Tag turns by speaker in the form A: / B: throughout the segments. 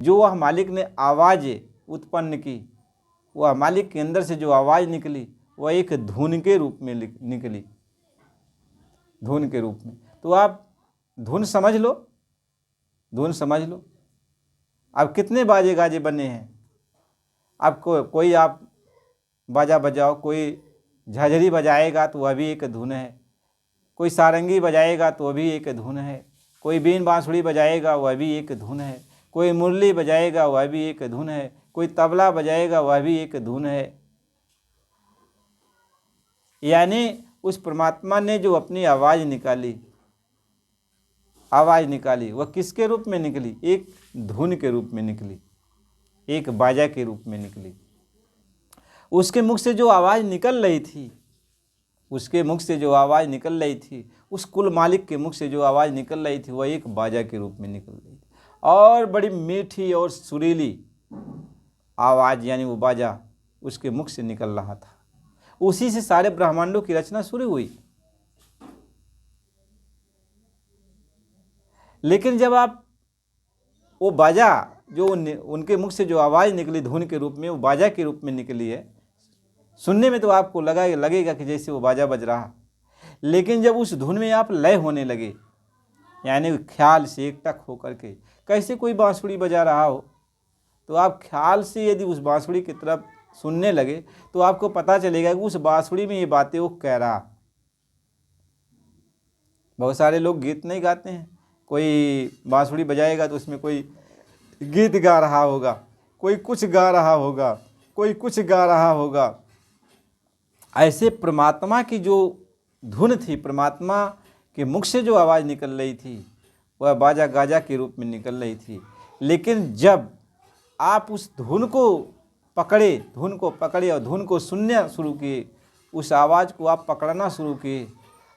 A: जो वह मालिक ने आवाज़ उत्पन्न की, वह मालिक के अंदर से जो आवाज़ निकली वह एक धुन के रूप में निकली, धुन के रूप में। तो आप धुन समझ लो, धुन समझ लो। अब कितने बाजे गाजे बने हैं, आपको कोई आप बाजा बजाओ, कोई झांझरी बजाएगा तो वह भी एक धुन है, कोई सारंगी बजाएगा तो वह भी एक धुन है, कोई बीन बांसुरी बजाएगा वह भी एक धुन है, कोई मुरली बजाएगा वह भी एक धुन है, कोई तबला बजाएगा वह भी एक धुन है। यानी उस परमात्मा ने जो अपनी आवाज़ निकाली, आवाज़ निकाली, वह किसके रूप में निकली? एक धुन के रूप में निकली, एक बाजा के रूप में निकली। उसके मुख से जो आवाज़ निकल रही थी, उसके मुख से जो आवाज़ निकल रही थी, उस कुल मालिक के मुख से जो आवाज़ निकल रही थी, वह एक बाजा के रूप में निकल रही थी, और बड़ी मीठी और सुरीली आवाज़, यानी वो बाजा उसके मुख से निकल रहा था। उसी से सारे ब्रह्मांडों की रचना शुरू हुई। लेकिन जब आप वो बाजा जो उनके मुख से जो आवाज़ निकली धुन के रूप में, वो बाजा के रूप में निकली है, सुनने में तो आपको लगेगा कि जैसे वो बाजा बज रहा। लेकिन जब उस धुन में आप लय होने लगे, यानी ख्याल से एकटक होकर के, कैसे कोई बांसुरी बजा रहा हो, तो आप ख्याल से यदि उस बांसुरी की तरफ सुनने लगे तो आपको पता चलेगा कि उस बांसुरी में ये बातें वो कह रहा। बहुत सारे लोग गीत नहीं गाते हैं, कोई बांसुरी बजाएगा तो उसमें कोई गीत गा रहा होगा, कोई कुछ गा रहा होगा, कोई कुछ गा रहा होगा। ऐसे परमात्मा की जो धुन थी, परमात्मा के मुख से जो आवाज़ निकल रही थी, वह बाजा गाजा के रूप में निकल रही थी। लेकिन जब आप उस धुन को पकड़े और धुन को सुनना शुरू किए, उस आवाज़ को आप पकड़ना शुरू किए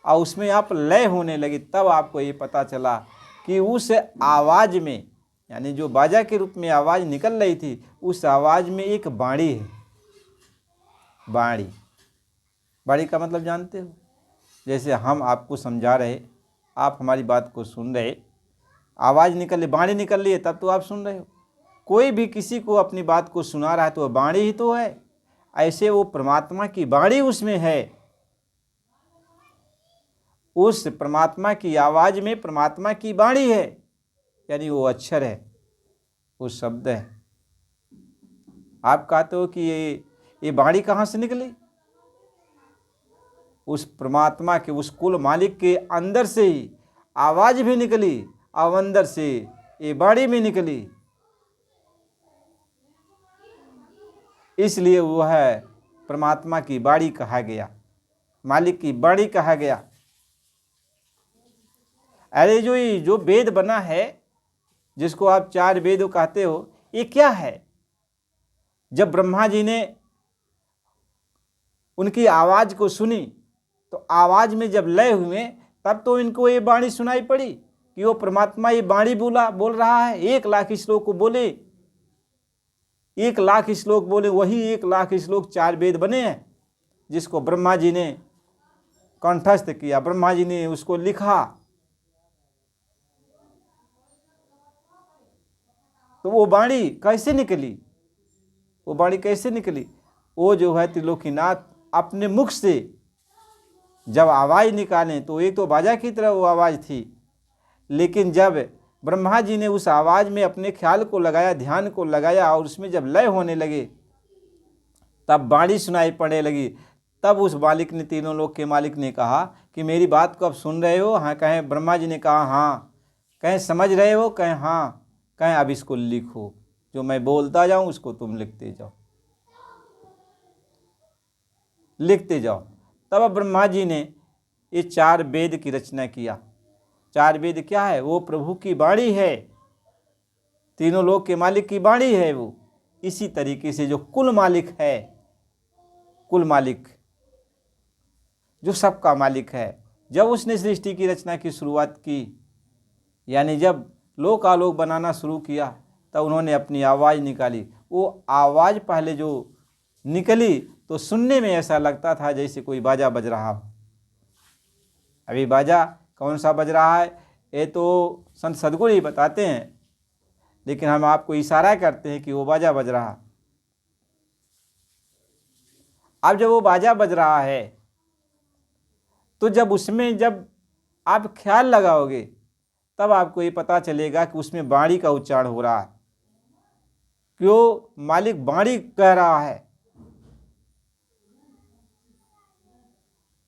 A: और उसमें आप लय होने लगे, तब आपको ये पता चला कि उस आवाज़ में, यानी जो बाजा के रूप में आवाज़ निकल रही थी, उस आवाज़ में एक बाणी है। बाणी का मतलब जानते हो? जैसे हम आपको समझा रहे, आप हमारी बात को सुन रहे, आवाज़ निकल रही, बाणी निकल रही है, तब तो आप सुन रहे हो। कोई भी किसी को अपनी बात को सुना रहा है तो वह बाणी ही तो है। ऐसे वो परमात्मा की बाणी उसमें है, उस परमात्मा की आवाज़ में परमात्मा की बाणी है, यानी वो अक्षर है, वो शब्द है। आप कहते हो कि ये बाणी कहाँ से निकली? उस परमात्मा के, उस कुल मालिक के अंदर से ही आवाज़ भी निकली और अंदर से ये बाणी भी निकली, इसलिए वो है परमात्मा की बाणी कहा गया, मालिक की बाणी कहा गया। अरे जो वेद बना है, जिसको आप 4 वेद कहते हो, ये क्या है? जब ब्रह्मा जी ने उनकी आवाज़ को सुनी तो आवाज़ में जब लय हुए, तब तो इनको ये बाणी सुनाई पड़ी कि वो परमात्मा ये बाणी बोल रहा है। 1 लाख श्लोक को बोले, 1 लाख श्लोक बोले, वही 1 लाख श्लोक 4 वेद बने हैं, जिसको ब्रह्मा जी ने कंठस्थ किया, ब्रह्मा जी ने उसको लिखा। तो वो बाणी कैसे निकली? वो बाणी कैसे निकली? वो जो है त्रिलोकीनाथ अपने मुख से जब आवाज़ निकालें तो एक तो बाजा की तरह वो आवाज़ थी, लेकिन जब ब्रह्मा जी ने उस आवाज़ में अपने ख्याल को लगाया, ध्यान को लगाया और उसमें जब लय होने लगे, तब बाणी सुनाई पड़ने लगी। तब उस मालिक ने, तीनों लोक के मालिक ने कहा कि मेरी बात को अब सुन रहे हो? हाँ। कहें ब्रह्मा जी ने कहा हाँ। कहें समझ रहे हो? कहें हाँ। कहें अब इसको लिखो, जो मैं बोलता जाऊं उसको तुम लिखते जाओ, लिखते जाओ। तब ब्रह्मा जी ने ये 4 वेद की रचना किया। 4 वेद क्या है? वो प्रभु की बाणी है, तीनों लोक के मालिक की बाणी है। वो इसी तरीके से जो कुल मालिक है, कुल मालिक जो सबका मालिक है, जब उसने सृष्टि की रचना की शुरुआत की, यानी जब लोक आलोक बनाना शुरू किया, तब उन्होंने अपनी आवाज़ निकाली। वो आवाज़ पहले जो निकली तो सुनने में ऐसा लगता था जैसे कोई बाजा बज रहा हो। अभी बाजा कौन सा बज रहा है, ये तो संत सद्गुरु ही बताते हैं लेकिन हम आपको इशारा करते हैं कि वो बाजा बज रहा। अब जब वो बाजा बज रहा है तो जब उसमें जब आप ख्याल लगाओगे तब आपको ये पता चलेगा कि उसमें बाणी का उच्चारण हो रहा है, क्यों मालिक बाणी कह रहा है।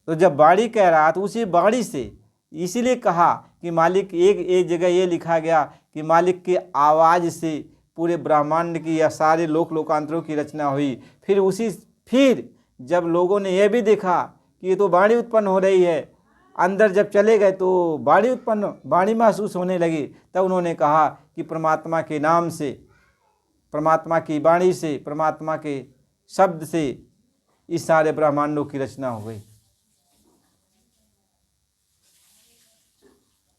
A: तो जब बाणी कह रहा तो उसी बाणी से, इसीलिए कहा कि मालिक, एक जगह ये लिखा गया कि मालिक की आवाज़ से पूरे ब्रह्मांड की या सारे लोकांतरों की रचना हुई। फिर जब लोगों ने यह भी देखा कि ये तो वाणी उत्पन्न हो रही है, अंदर जब चले गए तो वाणी महसूस होने लगी, तब उन्होंने कहा कि परमात्मा के नाम से, परमात्मा की वाणी से, परमात्मा के शब्द से इस सारे ब्रह्मांडों की रचना हो गई।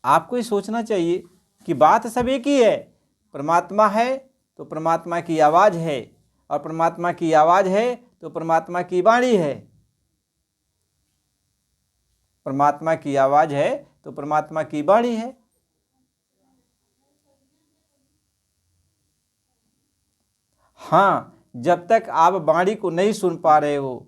A: आपको ये सोचना चाहिए कि बात सब एक ही है। परमात्मा है तो परमात्मा की आवाज़ है, और परमात्मा की आवाज़ है तो परमात्मा की वाणी है। परमात्मा की आवाज़ है तो परमात्मा की वाणी है। हाँ, जब तक आप वाणी को नहीं सुन पा रहे हो,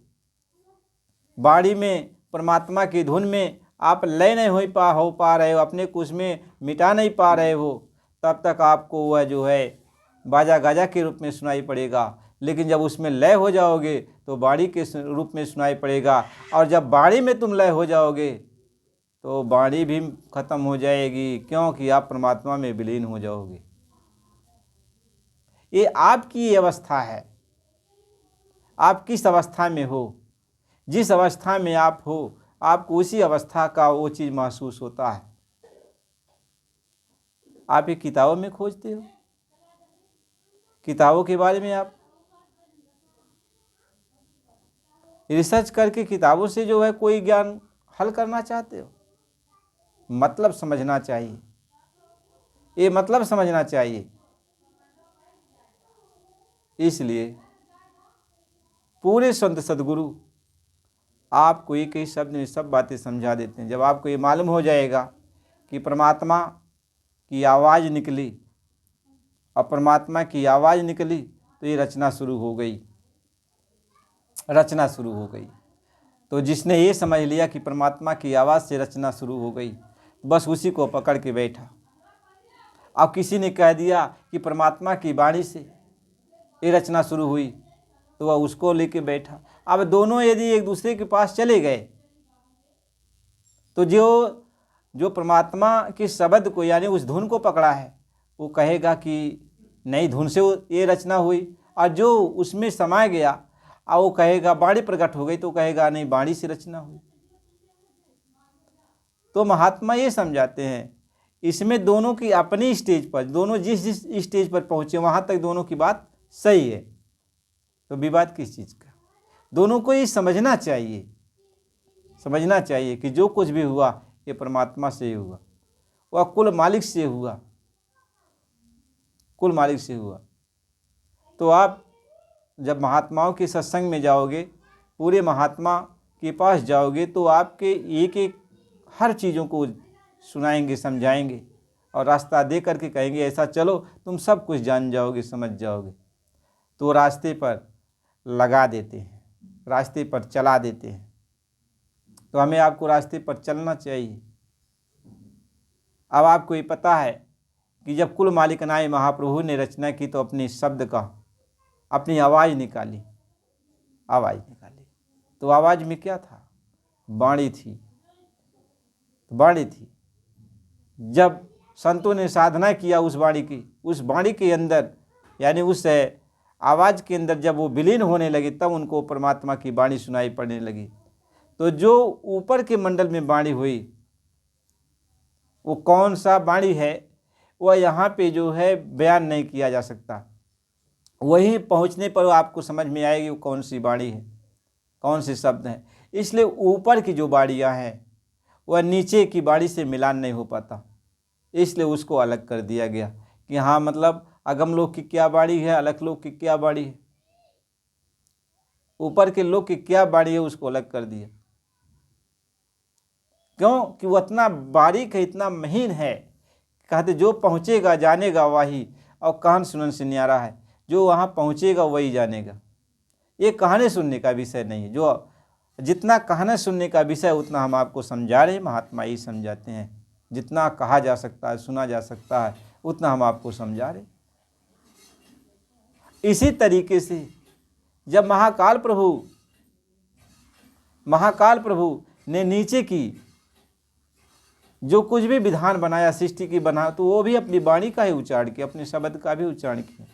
A: वाणी में, परमात्मा की धुन में आप लय नहीं हो पा रहे हो, अपने को उसमें मिटा नहीं पा रहे हो, तब तक आपको वह जो है बाजा गाजा के रूप में सुनाई पड़ेगा। लेकिन जब उसमें लय हो जाओगे तो वाणी के रूप में सुनाई पड़ेगा, और जब वाणी में तुम लय हो जाओगे तो वाणी भी खत्म हो जाएगी, क्योंकि आप परमात्मा में विलीन हो जाओगे। ये आपकी अवस्था है। आप किस अवस्था में हो, जिस अवस्था में आप हो, आपको उसी अवस्था का वो चीज़ महसूस होता है। आप ये किताबों में खोजते हो, किताबों के बारे में आप रिसर्च करके किताबों से जो है कोई ज्ञान हल करना चाहते हो। मतलब समझना चाहिए, ये मतलब समझना चाहिए। इसलिए पूरे संत सद्गुरु आपको एक ही शब्द में सब बातें समझा देते हैं। जब आपको ये मालूम हो जाएगा कि परमात्मा की आवाज़ निकली, और परमात्मा की आवाज़ निकली तो ये रचना शुरू हो गई, रचना शुरू हो गई। तो जिसने ये समझ लिया कि परमात्मा की आवाज़ से रचना शुरू हो गई, बस उसी को पकड़ के बैठा। अब किसी ने कह दिया कि परमात्मा की वाणी से ये रचना शुरू हुई, तो वह उसको लेके बैठा। अब दोनों यदि एक दूसरे के पास चले गए तो जो परमात्मा के शब्द को, यानी उस धुन को पकड़ा है, वो कहेगा कि नहीं, धुन से ये रचना हुई। और जो उसमें समा गया और वो कहेगा वाणी प्रकट हो गई, तो कहेगा नहीं, वाणी से रचना हुई। तो महात्मा ये समझाते हैं, इसमें दोनों की अपनी स्टेज पर, दोनों जिस स्टेज पर पहुँचे वहाँ तक दोनों की बात सही है। तो विवाद किस चीज़ का? दोनों को ये समझना चाहिए, समझना चाहिए कि जो कुछ भी हुआ ये परमात्मा से ही हुआ, वह कुल मालिक से हुआ, कुल मालिक से हुआ। तो आप जब महात्माओं के सत्संग में जाओगे, पूरे महात्मा के पास जाओगे, तो आपके एक एक हर चीज़ों को सुनाएंगे, समझाएंगे, और रास्ता दे करके कहेंगे ऐसा चलो, तुम सब कुछ जान जाओगे, समझ जाओगे। तो रास्ते पर लगा देते हैं, रास्ते पर चला देते हैं। तो हमें आपको रास्ते पर चलना चाहिए। अब आपको ये पता है कि जब कुल मालिकनाए महाप्रभु ने रचना की तो अपने शब्द का, अपनी आवाज़ निकाली, आवाज़ निकाली। तो आवाज़ में क्या था? वाणी थी, वाणी थी। जब संतों ने साधना किया उस वाणी की, उस वाणी के अंदर, यानी उस आवाज़ के अंदर जब वो विलीन होने लगे, तब उनको परमात्मा की वाणी सुनाई पड़ने लगी। तो जो ऊपर के मंडल में वाणी हुई, वो कौन सा वाणी है वह यहाँ पे जो है बयान नहीं किया जा सकता। वहीं पहुँचने पर आपको समझ में आएगी वो कौन सी वाणी है, कौन से शब्द हैं। इसलिए ऊपर की जो वाणियाँ हैं वह नीचे की वाणी से मिलान नहीं हो पाता, इसलिए उसको अलग कर दिया गया कि हाँ, मतलब अगम लोक की क्या वाणी है, अलग लोक की क्या वाणी है, ऊपर के लोक की क्या वाणी है, उसको अलग कर दिया। क्यों? कि वो इतना बारीक है, इतना महीन है। कहते जो पहुँचेगा जानेगा वही, और कहानी सुनने से न्यारा है। जो वहाँ पहुँचेगा वही जानेगा। ये कहानी सुनने का विषय नहीं है। जो जितना कहानी सुनने का विषय उतना हम आपको समझा रहे हैं, महात्मा यही समझाते हैं। जितना कहा जा सकता है, सुना जा सकता है, उतना हम आपको समझा रहे। इसी तरीके से जब महाकाल प्रभु ने नीचे की जो कुछ भी विधान बनाया सृष्टि की बना, तो वो भी अपनी वाणी का ही उच्चारण किया, अपने शब्द का भी उच्चारण किया।